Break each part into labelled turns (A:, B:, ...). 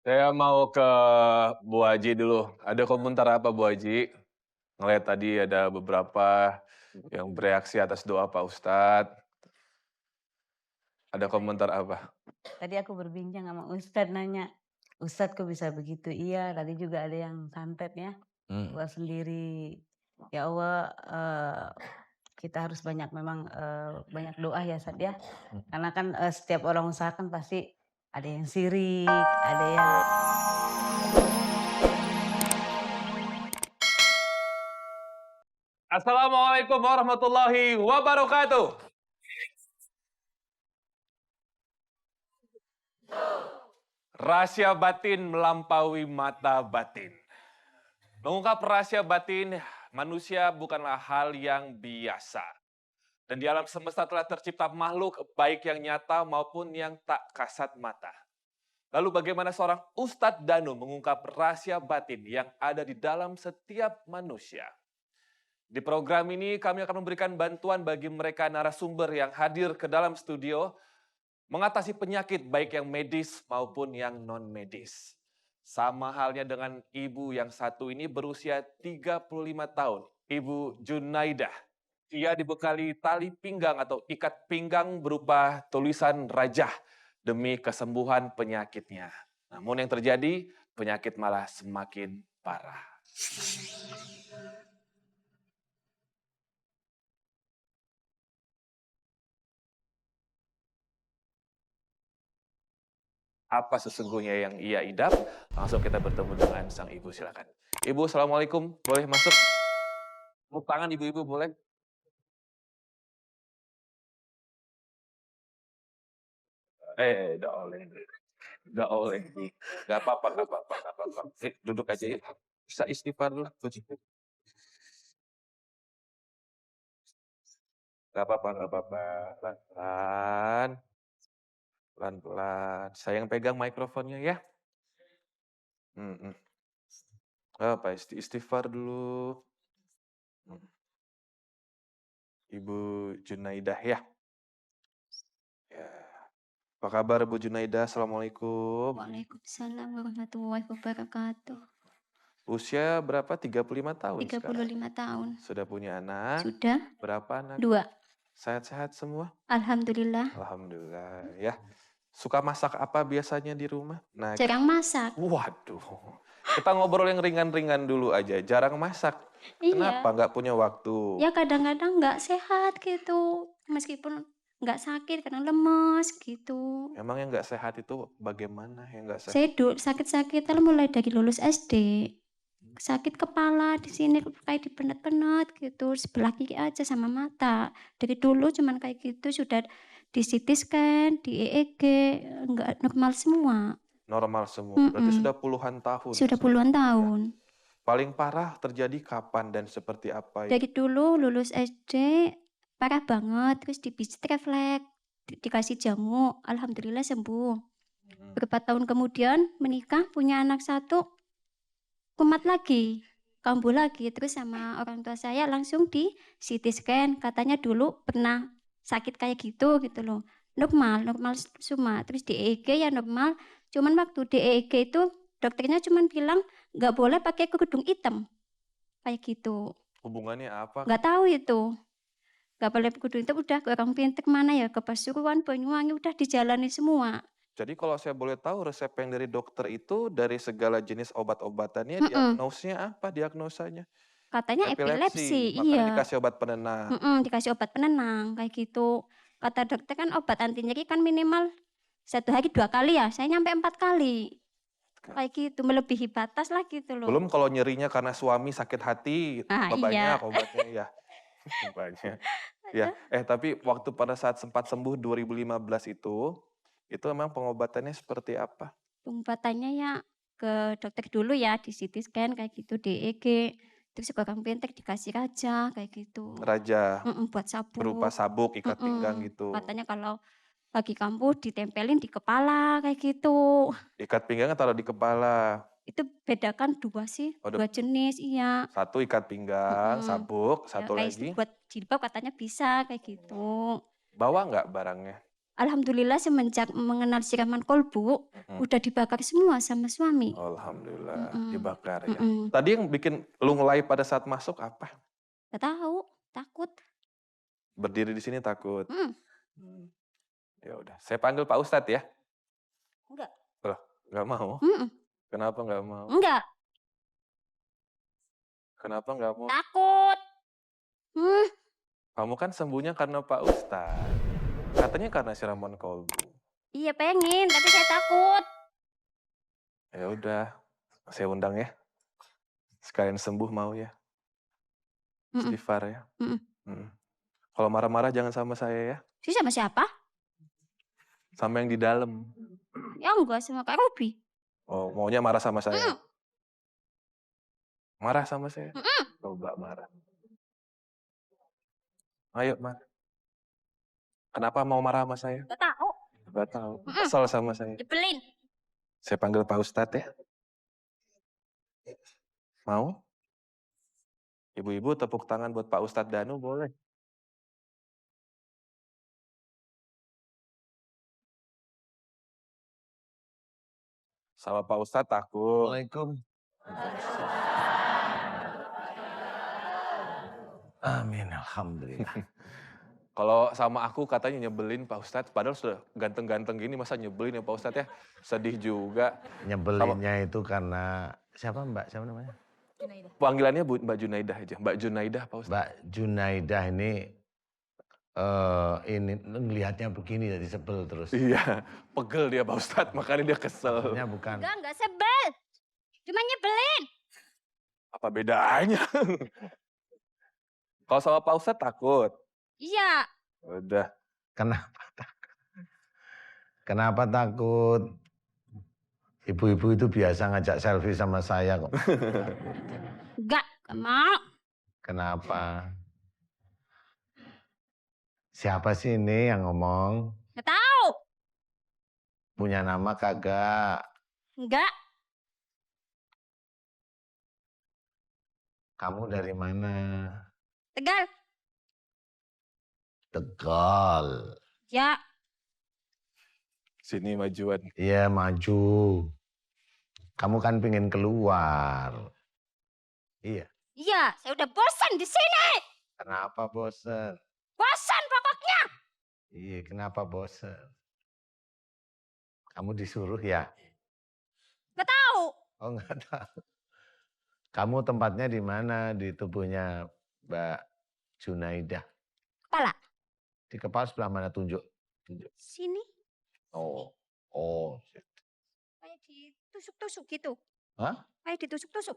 A: Saya mau ke Bu Haji dulu. Ada komentar apa Bu Haji? Ngelihat tadi ada beberapa yang bereaksi atas doa Pak Ustadz. Ada komentar apa?
B: Tadi aku berbincang sama Ustadz nanya, "Ustadz kok bisa begitu?" Iya, tadi juga ada yang santet ya,
A: Hmm.
B: buat sendiri. Ya Allah, kita harus banyak memang, banyak doa ya Ustadz ya. Karena kan, setiap orang usaha kan pasti ada yang sirik, ada yang
A: Assalamualaikum warahmatullahi wabarakatuh. Rahasia batin melampaui mata batin. Mengungkap rahasia batin manusia bukanlah hal yang biasa. Dan di alam semesta telah tercipta makhluk baik yang nyata maupun yang tak kasat mata. Lalu bagaimana seorang Ustadz Danu mengungkap rahasia batin yang ada di dalam setiap manusia? Di program ini kami akan memberikan bantuan bagi mereka narasumber yang hadir ke dalam studio mengatasi penyakit baik yang medis maupun yang non-medis. Sama halnya dengan ibu yang satu ini berusia 35 tahun, Ibu Junaidah. Ia dibekali tali pinggang atau ikat pinggang berupa tulisan rajah demi kesembuhan penyakitnya. Namun yang terjadi, penyakit malah semakin parah. Apa sesungguhnya yang ia idap? Langsung kita bertemu dengan sang ibu, silakan. Ibu, Assalamualaikum. Boleh masuk? Tepuk tangan ibu-ibu, boleh? Udah oleh. Udah oleh. Gak apa-apa, gak apa-apa, gak apa-apa. Duduk aja ya. Bisa istighfar dulu. Gak apa-apa, gak apa-apa. Pelan-pelan. Pelan-pelan. Saya yang pegang mikrofonnya ya. Mhm. Apa, istighfar dulu. Ibu Junaidah ya. Ya. Apa kabar Bu Junaidah? Assalamualaikum.
C: Waalaikumsalam warahmatullahi wabarakatuh.
A: Usia berapa? 35 tahun sekarang.
C: 35 tahun.
A: Sudah punya anak?
C: Sudah
A: Berapa anak?
C: 2.
A: Sehat-sehat semua?
C: Alhamdulillah.
A: Alhamdulillah ya. Suka masak apa biasanya di rumah? Nah,
C: Jarang masak.
A: waduh. Kita ngobrol yang ringan-ringan dulu aja. Jarang masak.
C: Iya.
A: Kenapa nggak punya waktu?
C: Ya kadang-kadang nggak sehat gitu. Meskipun nggak sakit, kadang lemes gitu.
A: Emang yang nggak sehat itu bagaimana yang nggak sehat?
C: Saya sakit-sakitan mulai dari lulus SD. Sakit kepala di sini kayak dipenet-penet gitu, sebelah kiri aja sama mata. Dari dulu cuman kayak gitu, sudah di CT scan, di EEG, enggak normal semua.
A: Normal semua. Berarti
C: Mhm.
A: sudah puluhan tahun.
C: Sudah puluhan tahun.
A: Paling parah terjadi kapan dan seperti apa?
C: Dari dulu lulus SD parah banget, terus dipijet refleks, dikasih jamu, alhamdulillah sembuh. Beberapa tahun kemudian menikah, punya anak satu, kumat lagi, kambuh lagi, terus sama orang tua saya langsung di CT scan, katanya dulu pernah sakit kayak gitu loh. Normal, normal semua, terus di EEG ya normal, cuman waktu di EEG itu dokternya cuman bilang nggak boleh pakai kerudung hitam, kayak gitu.
A: Hubungannya apa?
C: Nggak tahu itu, nggak boleh kerudung hitam, udah ke orang pinter mana ya, ke Pasuruan, Banyuwangi, udah dijalani semua.
A: Jadi kalau saya boleh tahu resep yang dari dokter itu dari segala jenis obat-obatannya
C: Mhm,
A: diagnosnya apa diagnosanya?
C: katanya
A: Epilepsi,
C: epilepsi,
A: makanya
C: iya.
A: dikasih obat penenang.
C: Dikasih obat penenang, kayak gitu. Kata dokter kan obat anti nyeri kan minimal 1 hari 2 kali ya, saya nyampe 4 kali. Kayak gitu, melebihi batas lah gitu
A: Belum
C: loh.
A: kalau nyerinya karena suami sakit hati,
C: Ah,
A: tambah banyak
C: iya.
A: obatnya ya. Banyak. Ya,
C: Aduh,
A: tapi waktu pada saat sempat sembuh 2015 itu memang pengobatannya seperti apa?
C: pengobatannya ya ke dokter dulu ya, di CT scan kayak gitu, di EEG, terus ke orang pinter dikasih raja kayak gitu.
A: Raja,
C: Buat
A: berupa
C: sabuk.
A: sabuk, ikat pinggang gitu.
C: Katanya kalau lagi kambuh ditempelin di kepala kayak gitu.
A: Ikat pinggangnya taruh di kepala.
C: Itu bedakan 2 sih,
A: Oh,
C: 2 jenis, iya.
A: satu ikat pinggang,
C: Mhm.
A: sabuk,
C: Ya
A: satu
C: kayak
A: lagi
C: buat jilbab katanya bisa kayak gitu.
A: bawa nggak barangnya?
C: Alhamdulillah semenjak mengenal siraman kolbu, udah dibakar semua sama suami.
A: Alhamdulillah,
C: Mm-mm.
A: dibakar ya.
C: Mm-mm.
A: Tadi yang bikin lu ngelai pada saat masuk apa?
C: Gak tahu, takut.
A: Berdiri di sini takut.
C: Mm.
A: Ya udah, saya panggil Pak Ustadz ya.
C: Enggak.
A: Loh, nggak mau?
C: Mm-mm.
A: Kenapa nggak mau?
C: Enggak,
A: Kenapa nggak mau?
C: takut.
A: Kamu kan sembuhnya karena Pak Ustadz. Katanya karena siraman kolbu.
C: Iya pengen, tapi saya takut.
A: Ya udah, saya undang ya. Sekalian sembuh mau ya.
C: Mm-mm.
A: Istighfar ya.
C: Mm-mm.
A: Kalau marah-marah jangan sama saya ya.
C: Sih sama siapa?
A: Sama yang di dalam.
C: Ya enggak, sama Kak Robi.
A: Oh, maunya marah sama saya.
C: Mm.
A: Marah sama saya.
C: Mm-mm.
A: Coba marah. Ayo, marah. Kenapa mau marah sama saya?
C: Gak tahu.
A: Gak tahu.
C: Mm-mm.
A: Kesel sama saya.
C: Nyebelin.
A: Saya panggil Pak Ustadz ya. Mau? Ibu-ibu tepuk tangan buat Pak Ustadz Danu boleh. Sama Pak Ustadz takut.
D: Assalamualaikum. Amin, alhamdulillah.
A: Kalau sama aku katanya nyebelin Pak Ustadz, padahal sudah ganteng-ganteng gini masa nyebelin ya Pak Ustadz ya? Sedih juga.
D: Nyebelinnya itu karena siapa Mbak? Siapa namanya?
A: Panggilannya Mbak Junaidah aja. Mbak Junaidah Pak Ustadz.
D: Mbak Junaidah ini ngelihatnya begini jadi sebel terus.
A: Iya, pegel dia Pak Ustadz, makanya dia kesel.
D: Maksudnya bukan.
C: Enggak sebel. Cuma nyebelin.
A: Apa bedanya? Kalau sama Pak Ustadz takut.
C: Iya.
A: Udah.
D: Kenapa takut? Kenapa takut? Ibu-ibu itu biasa ngajak selfie sama saya kok.
C: Enggak mau.
D: Kenapa? Siapa sih ini yang ngomong?
C: Gak tahu.
D: Punya nama kagak?
C: Enggak.
D: Kamu dari mana?
C: Tegal.
D: Tegal.
C: Ya.
A: Sini majuan.
D: Iya maju. Kamu kan pengen keluar. Iya.
C: Iya, saya udah bosan di sini.
D: Kenapa bosen?
C: Bosan pokoknya.
D: Iya, kenapa bosen? Kamu disuruh ya?
C: Gak tahu.
D: Oh nggak tahu. Kamu tempatnya di mana di tubuhnya Mbak Junaidah?
C: Kepala.
D: Di kepala sebelah mana tunjuk? Tunjuk.
C: Sini.
D: Oh.
C: Kayak ditusuk-tusuk gitu.
D: Hah?
C: Kayak ditusuk-tusuk.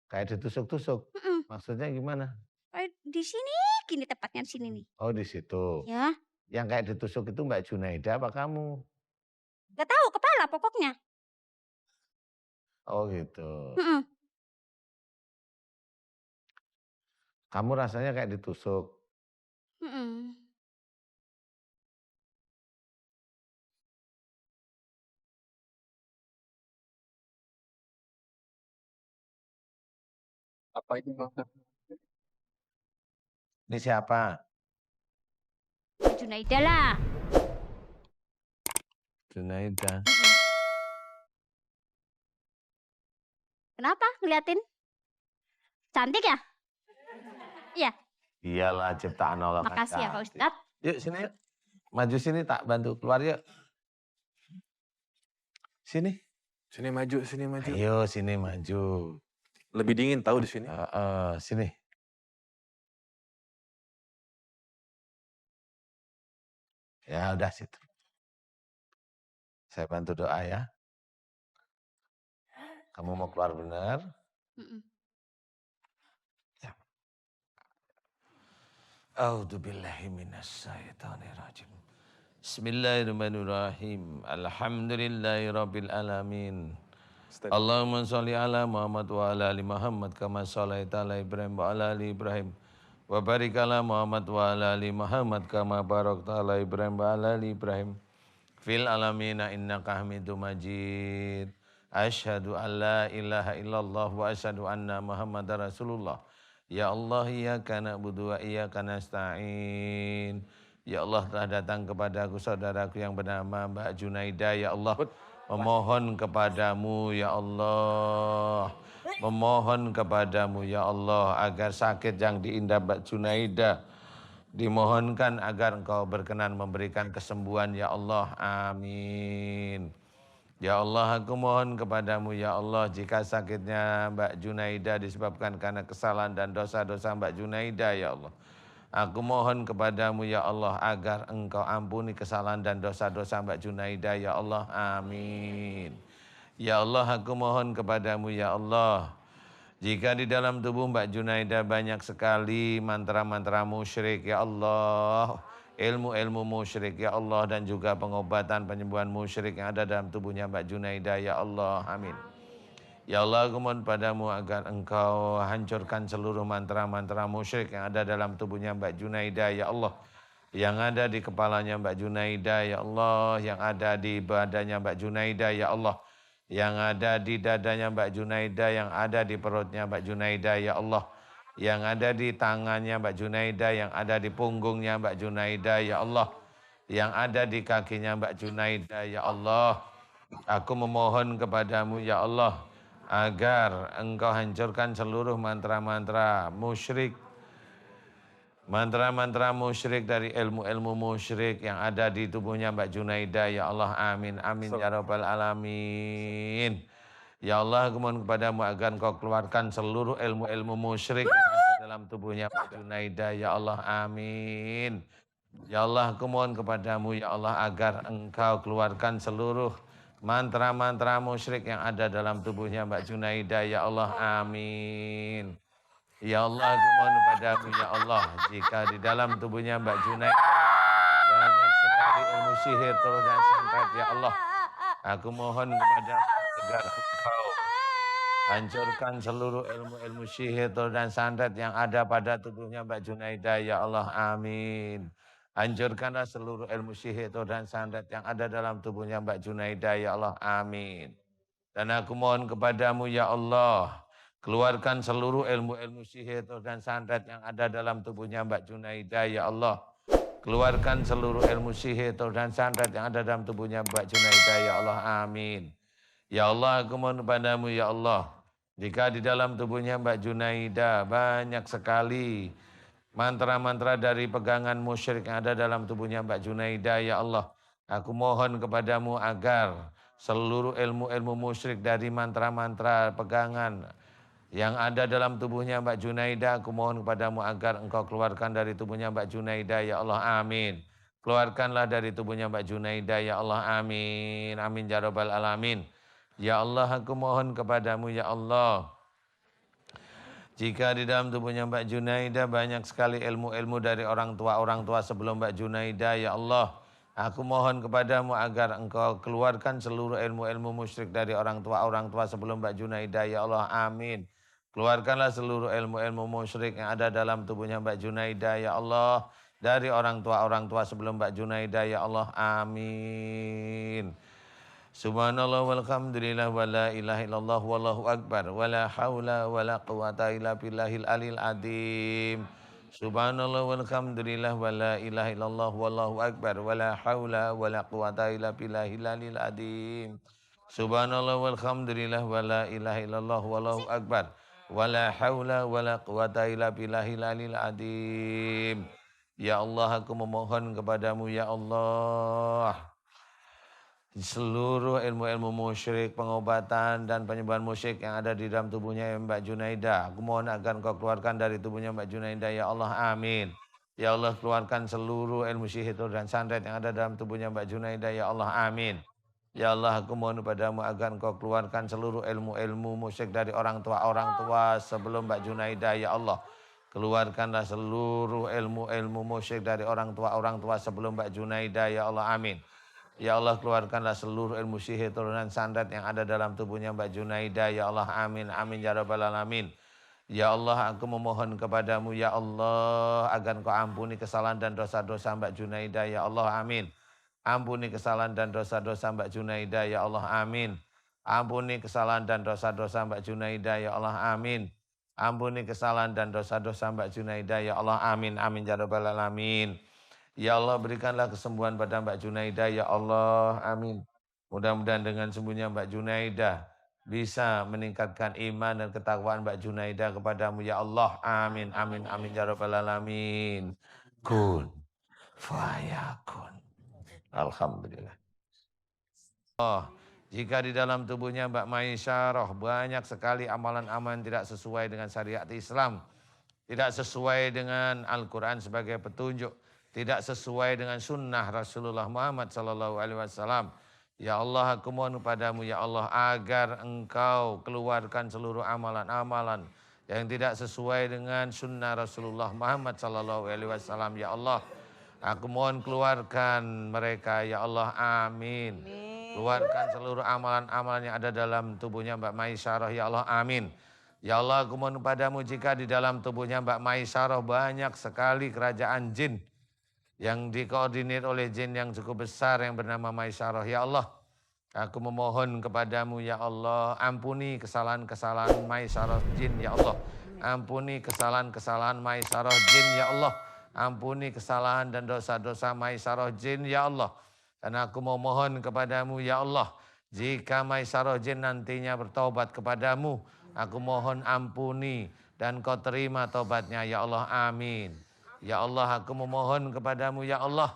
D: Kayak ditusuk-tusuk.
C: Mm-mm.
D: Maksudnya gimana?
C: Kayak di sini, gini tepatnya di sini nih.
D: Oh di situ.
C: Ya.
D: Yang kayak ditusuk itu Mbak Junaidah apa kamu?
C: Gak tahu kepala pokoknya.
D: Oh gitu.
C: Mm-mm.
D: Kamu rasanya kayak ditusuk.
C: Mm-mm.
A: Apa itu Pak Ustadz?
D: Ini siapa?
C: Junaidah lah.
D: Junaidah.
C: Mm-mm. Kenapa ngeliatin? Cantik ya? Iya.
D: Iyalah ciptaan Allah.
C: Makasih ya Pak
D: cantik.
C: Ustadz.
D: Yuk sini yuk. Maju sini tak bantu keluar yuk. Sini.
A: Sini maju, sini maju.
D: Ayo sini maju.
A: Lebih dingin tahu di sini.
D: Sini. Ya udah situ. Saya bantu doa ya. Kamu mau keluar benar?
C: Mm-mm.
D: A'udzubillahi minasyaitonirrajim. Bismillahirrahmanirrahim. Alhamdulillahirabbil alamin. Allahumma sholli ala Muhammad wa ala ali Muhammad kama shallaita ala Ibrahim wa ala ali Ibrahim. Wa barik ala Muhammad wa ala ali Muhammad kama barakta ala Ibrahim wa ala ali Ibrahim. Fil alamina innaka Hamidum Majid. Asyhadu an la ilaha illallah wa asyhadu anna Muhammadar Rasulullah. Ya Allah iyyaka na'budu wa iyyaka nasta'in. Ya Allah, telah datang kepadaku saudaraku yang bernama Mbak Junaida. Ya Allah, memohon kepadamu ya Allah, memohon kepadamu ya Allah agar sakit yang diidap Mbak Junaida dimohonkan agar Engkau berkenan memberikan kesembuhan ya Allah. Amin. Ya Allah, aku mohon kepadamu ya Allah, jika sakitnya Mbak Junaida disebabkan karena kesalahan dan dosa-dosa Mbak Junaida ya Allah, aku mohon kepadamu ya Allah agar Engkau ampuni kesalahan dan dosa-dosa Mbak Junaida ya Allah. Amin. Ya Allah, aku mohon kepadamu ya Allah, jika di dalam tubuh Mbak Junaida banyak sekali mantra-mantra musyrik ya Allah, ilmu-ilmu musyrik ya Allah, dan juga pengobatan penyembuhan musyrik yang ada dalam tubuhnya Mbak Junaida ya Allah. Amin. Ya Allah, aku mohon padamu agar Engkau hancurkan seluruh mantra-mantra musyrik yang ada dalam tubuhnya Mbak Junaida ya Allah, yang ada di kepalanya Mbak Junaida ya Allah, yang ada di badannya Mbak Junaida ya Allah, yang ada di dadanya Mbak Junaida, yang ada di perutnya Mbak Junaida ya Allah, yang ada di tangannya Mbak Junaida, yang ada di punggungnya Mbak Junaida ya Allah, yang ada di kakinya Mbak Junaida ya Allah. Aku memohon kepadamu ya Allah agar Engkau hancurkan seluruh mantra-mantra musyrik, mantra-mantra musyrik dari ilmu-ilmu musyrik yang ada di tubuhnya Mbak Junaida ya Allah. Amin, amin ya rabbal alamin. Ya Allah, aku mohon kepadamu agar Engkau keluarkan seluruh ilmu-ilmu musyrik yang ada dalam tubuhnya Mbak Junaida ya Allah. Amin. Ya Allah, aku mohon kepadamu ya Allah agar Engkau keluarkan seluruh mantra-mantra musyrik yang ada dalam tubuhnya Mbak Junaida ya Allah. Amin. Ya Allah, aku mohon padamu ya Allah, jika di dalam tubuhnya Mbak Junaida banyak sekali ilmu sihir, toro dan santet ya Allah, aku mohon kepadamu agar Engkau hancurkan seluruh ilmu-ilmu sihir, toro dan santet yang ada pada tubuhnya Mbak Junaida ya Allah. Amin. Hancurkanlah seluruh ilmu sihir, toro dan santet yang ada dalam tubuhnya Mbak Junaida ya Allah. Amin. Dan aku mohon kepadamu ya Allah, keluarkan seluruh ilmu-ilmu sihir dan santet yang ada dalam tubuhnya Mbak Junaida ya Allah. Keluarkan seluruh ilmu sihir dan santet yang ada dalam tubuhnya Mbak Junaida ya Allah. Amin. Ya Allah, aku mohon kepadamu ya Allah, jika di dalam tubuhnya Mbak Junaida banyak sekali mantra-mantra dari pegangan musyrik yang ada dalam tubuhnya Mbak Junaida ya Allah, aku mohon kepadamu agar seluruh ilmu-ilmu musyrik dari mantra-mantra pegangan yang ada dalam tubuhnya Mbak Junaida, aku mohon kepadamu agar Engkau keluarkan dari tubuhnya Mbak Junaida ya Allah. Amin. Keluarkanlah dari tubuhnya Mbak Junaida ya Allah. Amin. Amin ya rabbal alamin. Ya Allah, aku mohon kepadamu ya Allah, jika di dalam tubuhnya Mbak Junaida banyak sekali ilmu-ilmu dari orang tua sebelum Mbak Junaida ya Allah, aku mohon kepadamu agar Engkau keluarkan seluruh ilmu-ilmu musyrik dari orang tua sebelum Mbak Junaida ya Allah. Amin. Keluarkanlah seluruh ilmu-ilmu musyrik yang ada dalam tubuhnya Mbak Junaida ya Allah, dari orang tua sebelum Mbak Junaida ya Allah. Amin. Subhanallah walhamdulillah wa la ilaha illallah wallahu akbar wa la hawla wa la quwata illa billahil alil adim. Subhanallah walhamdulillah wa la ilaha illallah wallahu akbar wa la hawla wa la quwata illa billahil alil adim. Subhanallah walhamdulillah wa la ilaha illallah wallahu akbar wa la hawla wa la quwata illa billahil alil adim. Ya Allah, aku memohon kepadamu ya Allah, seluruh ilmu-ilmu musyrik, pengobatan dan penyembuhan musyrik yang ada di dalam tubuhnya Mbak Junaida, aku mohon agar Engkau keluarkan dari tubuhnya Mbak Junaida ya Allah. Amin. Ya Allah, keluarkan seluruh ilmu sihir dan santet yang ada dalam tubuhnya Mbak Junaida ya Allah. Amin. Ya Allah, aku mohon padamu agar Engkau keluarkan seluruh ilmu-ilmu musyrik dari orang tua sebelum Mbak Junaida ya Allah. Keluarkanlah seluruh ilmu-ilmu musyrik dari orang tua sebelum Mbak Junaida ya Allah. Amin. Ya Allah, keluarkanlah seluruh ilmu sihir turunan santet yang ada dalam tubuhnya Mbak Junaida ya Allah. Amin, amin ya rabbal alamin. Ya Allah, aku memohon kepadamu ya Allah agar Engkau ampuni kesalahan dan dosa-dosa Mbak Junaida ya Allah. Amin. Ampuni kesalahan dan dosa-dosa Mbak Junaida ya Allah. Amin. Ampuni kesalahan dan dosa-dosa Mbak Junaida ya Allah. Amin. Ampuni kesalahan dan dosa-dosa Mbak Junaida ya Allah. Amin, amin ya rabbal alamin. Ya Allah, berikanlah kesembuhan pada Mbak Junaidah, ya Allah, amin. Mudah-mudahan dengan sembuhnya Mbak Junaidah bisa meningkatkan iman dan ketakwaan Mbak Junaidah kepadamu, ya Allah, amin, amin, amin, ya rabbal alamin. Kun fayakun. Alhamdulillah. Jika di dalam tubuhnya Mbak Maisyarah banyak sekali amalan-amalan tidak sesuai dengan syariat Islam, tidak sesuai dengan Al-Quran sebagai petunjuk, tidak sesuai dengan sunnah Rasulullah Muhammad SAW. Ya Allah, aku mohon kepadamu ya Allah agar engkau keluarkan seluruh amalan-amalan yang tidak sesuai dengan sunnah Rasulullah Muhammad SAW. Ya Allah, aku mohon keluarkan mereka ya Allah, amin. Keluarkan seluruh amalan-amalan yang ada dalam tubuhnya Mbak Maisyarah, ya Allah, amin. Ya Allah, aku mohon padamu jika di dalam tubuhnya Mbak Maisyarah banyak sekali kerajaan jin yang dikoordinir oleh jin yang cukup besar yang bernama Maisyarah. Ya Allah, aku memohon kepadamu ya Allah, ampuni kesalahan-kesalahan Maisyarah jin ya Allah. Ampuni kesalahan-kesalahan Maisyarah jin ya Allah. Ampuni kesalahan dan dosa-dosa Maisyarah jin ya Allah. Dan aku memohon kepadamu ya Allah, jika Maisyarah jin nantinya bertobat kepadamu, aku mohon ampuni dan kau terima tobatnya ya Allah, amin. Ya Allah, aku memohon kepadamu ya Allah,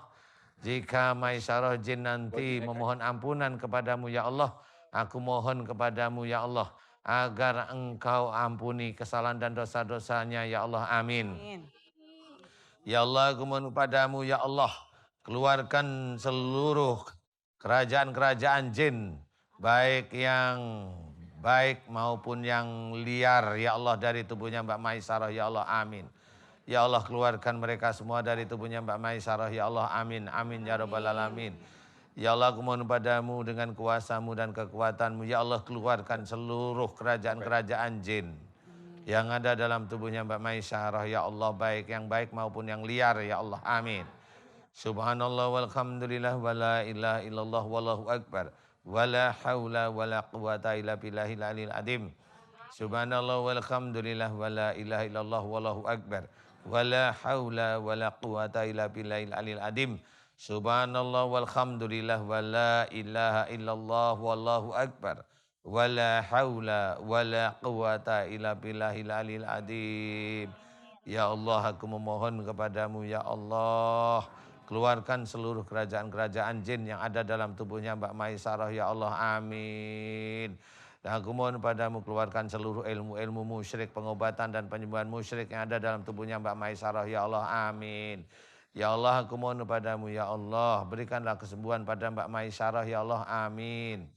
D: jika Maisyarah jin nanti memohon ampunan kepadamu ya Allah, aku mohon kepadamu ya Allah, agar engkau ampuni kesalahan dan dosa-dosanya ya Allah, amin. Ya Allah, aku mohon kepadamu ya Allah, keluarkan seluruh kerajaan-kerajaan jin, baik yang baik maupun yang liar, ya Allah, dari tubuhnya Mbak Maisyarah, ya Allah, amin. Ya Allah, keluarkan mereka semua dari tubuhnya Mbak Maisyarah, ya Allah, amin, amin, ya rabbal alamin. Ya Allah, aku mohon padamu dengan kuasamu dan kekuatanmu, ya Allah, keluarkan seluruh kerajaan-kerajaan jin yang ada dalam tubuhnya Mbak Maisyarah, ya Allah, baik yang baik maupun yang liar, ya Allah, amin. Subhanallah walhamdulillah wa la ilaha illallah wallahu akbar wa la hawla wa la quwata illa billahil aliyil azim. Subhanallah walhamdulillah wa la ilaha illallah wallahu akbar wa la hawla wa la quwata illa billahil aliyil azim. Subhanallah walhamdulillah wa la ilaha illallah wallahu akbar wa la hawla wa la quwata illa billahil aliyil azim. Ya Allah, aku memohon kepadamu ya Allah, keluarkan seluruh kerajaan-kerajaan jin yang ada dalam tubuhnya Mbak Maisyarah, ya Allah, amin. Dan aku mohon padamu keluarkan seluruh ilmu-ilmu musyrik, pengobatan dan penyembuhan musyrik yang ada dalam tubuhnya Mbak Maisyarah, ya Allah, amin. Ya Allah, aku mohon padamu ya Allah, berikanlah kesembuhan pada Mbak Maisyarah, ya Allah, amin.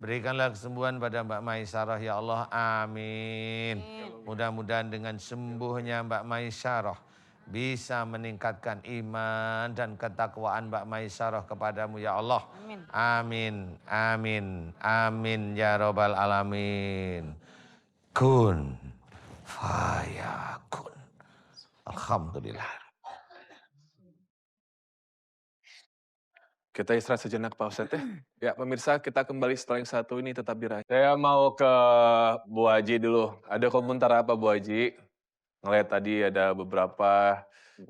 D: Berikanlah kesembuhan pada Mbak Maisyarah, ya Allah, amin. Mudah-mudahan dengan sembuhnya Mbak Maisyarah bisa meningkatkan iman dan ketakwaan Mbak Maisyarah kepadamu ya Allah. Amin, amin, amin, ya rabbal alamin. Kun fayakun. Alhamdulillah.
A: Kita istirahat sejenak Pak Ustadz ya. Ya pemirsa, kita kembali setelah yang satu ini, tetap di Raja. Saya mau ke Bu Haji dulu. Ada komentar apa Bu Haji? Ngeliat tadi ada beberapa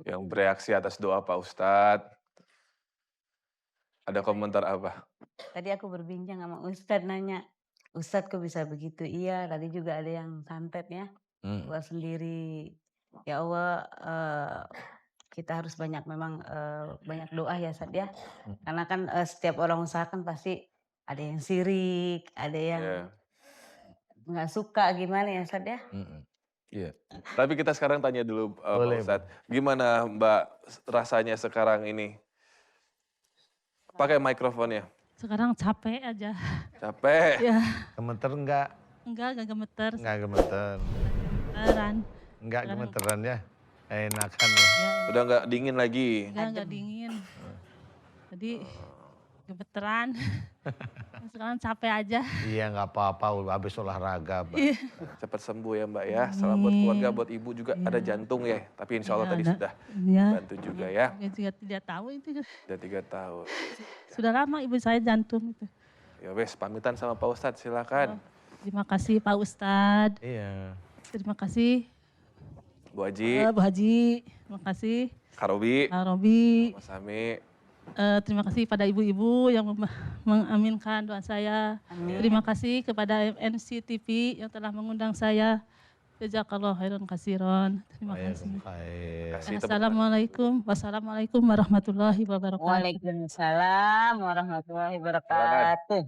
A: yang bereaksi atas doa Pak Ustadz. Ada komentar apa?
B: Tadi aku berbincang sama Ustadz, nanya, Ustadz kok bisa begitu? Iya, tadi juga ada yang santet ya, buat sendiri. Ya Allah, kita harus banyak memang banyak doa ya Ustadz ya. Karena kan setiap orang usahakan pasti ada yang sirik, ada yang nggak suka, gimana ya Ustadz ya.
A: Iya. Tapi kita sekarang tanya dulu Pak Ustadz, gimana Mbak rasanya sekarang ini? Pakai mikrofonnya.
E: Sekarang capek aja.
A: Capek?
E: Ya.
D: Gemeter enggak?
E: Enggak gemeter.
D: Enggak gemeter.
E: Gemeteran.
D: Enggak gemeteran ya? Enakan ya?
A: Udah enggak dingin lagi?
E: Enggak dingin. Jadi gemeteran. Sekarang capek aja.
D: Iya nggak apa-apa, habis olahraga.
A: Cepat sembuh ya Mbak ya. Salam buat keluarga, buat Ibu juga. Ada jantung ya, tapi insya Allah tadi sudah bantu juga ya.
E: Saya juga tidak tahu itu.
A: Sudah 3 tahun.
E: Sudah lama ibu saya jantung itu.
A: Ya wes, pamitan sama Pak Ustadz, silakan.
E: Terima kasih Pak Ustadz.
D: Iya.
E: Terima kasih.
A: Bu Haji,
E: Bu Haji, terima kasih.
A: Kak Robi,
E: Kak Robi,
A: Mas Ami.
E: terima kasih pada ibu-ibu yang mengaminkan doa saya.
B: Amin.
E: Terima kasih kepada MNC TV yang telah mengundang saya. Jazakallah khairan kasiron. Terima kasih.
D: Baik.
A: Kasih tepuk tangan.
E: Assalamualaikum. Wassalamualaikum warahmatullahi wabarakatuh.
B: Waalaikumsalam warahmatullahi wabarakatuh.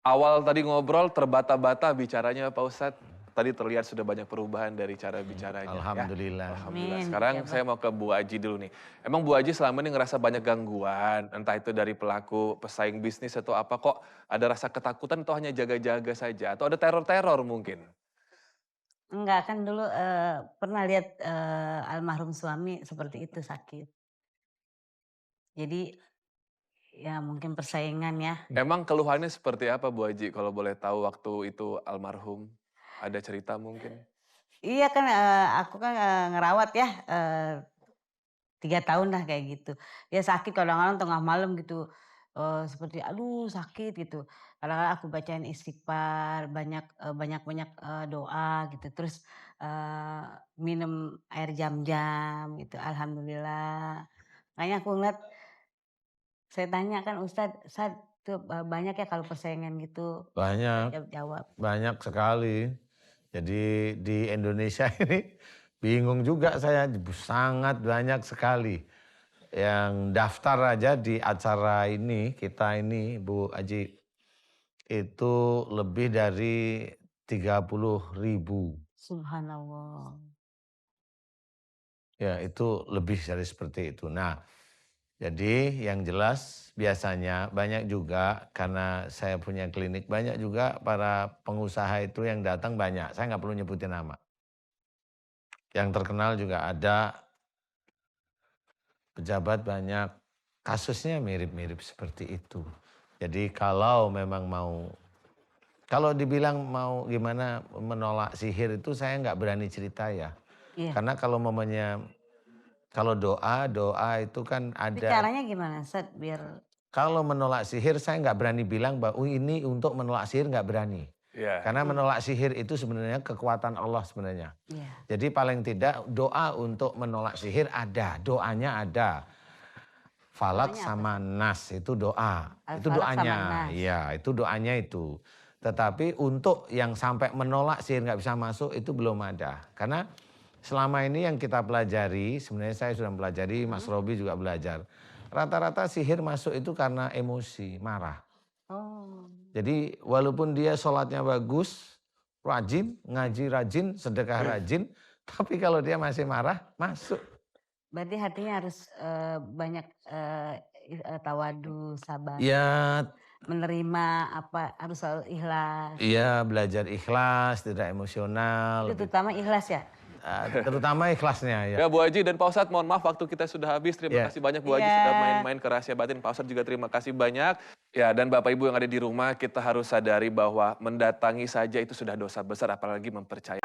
A: Awal tadi ngobrol terbata-bata bicaranya Pak Ustadz. Tadi terlihat sudah banyak perubahan dari cara bicaranya. ya.
D: Alhamdulillah.
A: Alhamdulillah.
B: Amin.
A: Sekarang
B: Ya, Pak.
A: saya mau ke Bu Aji dulu nih. Emang Bu Aji selama ini ngerasa banyak gangguan, entah itu dari pelaku pesaing bisnis atau apa, kok ada rasa ketakutan atau hanya jaga-jaga saja? Atau ada teror-teror mungkin?
B: Enggak, kan dulu pernah lihat almarhum suami seperti itu sakit. Jadi ya mungkin persaingan ya.
A: Emang keluhannya seperti apa Bu Aji kalau boleh tahu waktu itu almarhum? Ada cerita mungkin?
B: Iya kan aku kan ngerawat ya 3 tahun lah kayak gitu. Dia sakit kadang-kadang tengah malam gitu. Seperti aduh sakit gitu. Kadang-kadang aku bacain istighfar, banyak-banyak doa gitu. Terus minum air jam-jam gitu. Alhamdulillah. Makanya aku ngeliat, saya tanya kan Ustadz, tuh banyak ya kalau persaingan gitu.
D: Banyak,
B: Jawab.
D: banyak sekali. Jadi di Indonesia ini bingung juga saya, sangat banyak sekali. Yang daftar aja di acara ini, kita ini Bu Aji, itu lebih dari 30.000.
B: Subhanallah.
D: Ya itu lebih dari seperti itu. Nah jadi yang jelas biasanya banyak juga karena saya punya klinik, banyak juga para pengusaha itu yang datang banyak. Saya nggak perlu nyebutin nama. Yang terkenal juga ada, pejabat banyak, kasusnya mirip-mirip seperti itu. Jadi kalau memang mau, kalau dibilang mau gimana menolak sihir itu saya nggak berani cerita ya.
B: Iya.
D: Karena kalau momennya, kalau doa itu kan
B: Itu
D: ada.
B: caranya gimana Ustadz biar
D: Kalau menolak sihir saya nggak berani bilang bahwa ini untuk menolak sihir, nggak berani.
A: Iya.
D: Karena menolak sihir itu sebenarnya kekuatan Allah sebenarnya.
B: ya.
D: Jadi paling tidak doa untuk menolak sihir ada, doanya ada. Falak
B: Doanya apa?
D: sama Nas itu doa. Itu
B: Al-Falaq sama
D: doanya.
B: Nas.
D: Iya, itu doanya itu. Tetapi untuk yang sampai menolak sihir nggak bisa masuk itu belum ada. Karena selama ini yang kita pelajari, sebenarnya saya sudah pelajari, Mas Robi juga belajar. Rata-rata sihir masuk itu karena emosi, marah.
B: Oh.
D: Jadi walaupun dia sholatnya bagus, rajin, ngaji rajin, sedekah rajin, tapi kalau dia masih marah, masuk.
B: Berarti hatinya harus banyak tawadu, sabar.
D: Ya,
B: Menerima apa harus selalu ikhlas.
D: iya belajar ikhlas, tidak emosional.
B: Itu terutama ikhlas ya.
D: Terutama ikhlasnya ya.
A: Ya Bu Haji dan Pak Ustadz, mohon maaf waktu kita sudah habis. Terima
D: Ya.
A: kasih banyak Bu Haji
B: Ya.
A: sudah main-main ke Rahasia Batin. Pak Ustadz juga terima kasih banyak. Ya, dan Bapak Ibu yang ada di rumah, kita harus sadari bahwa mendatangi saja itu sudah dosa besar, apalagi mempercayai.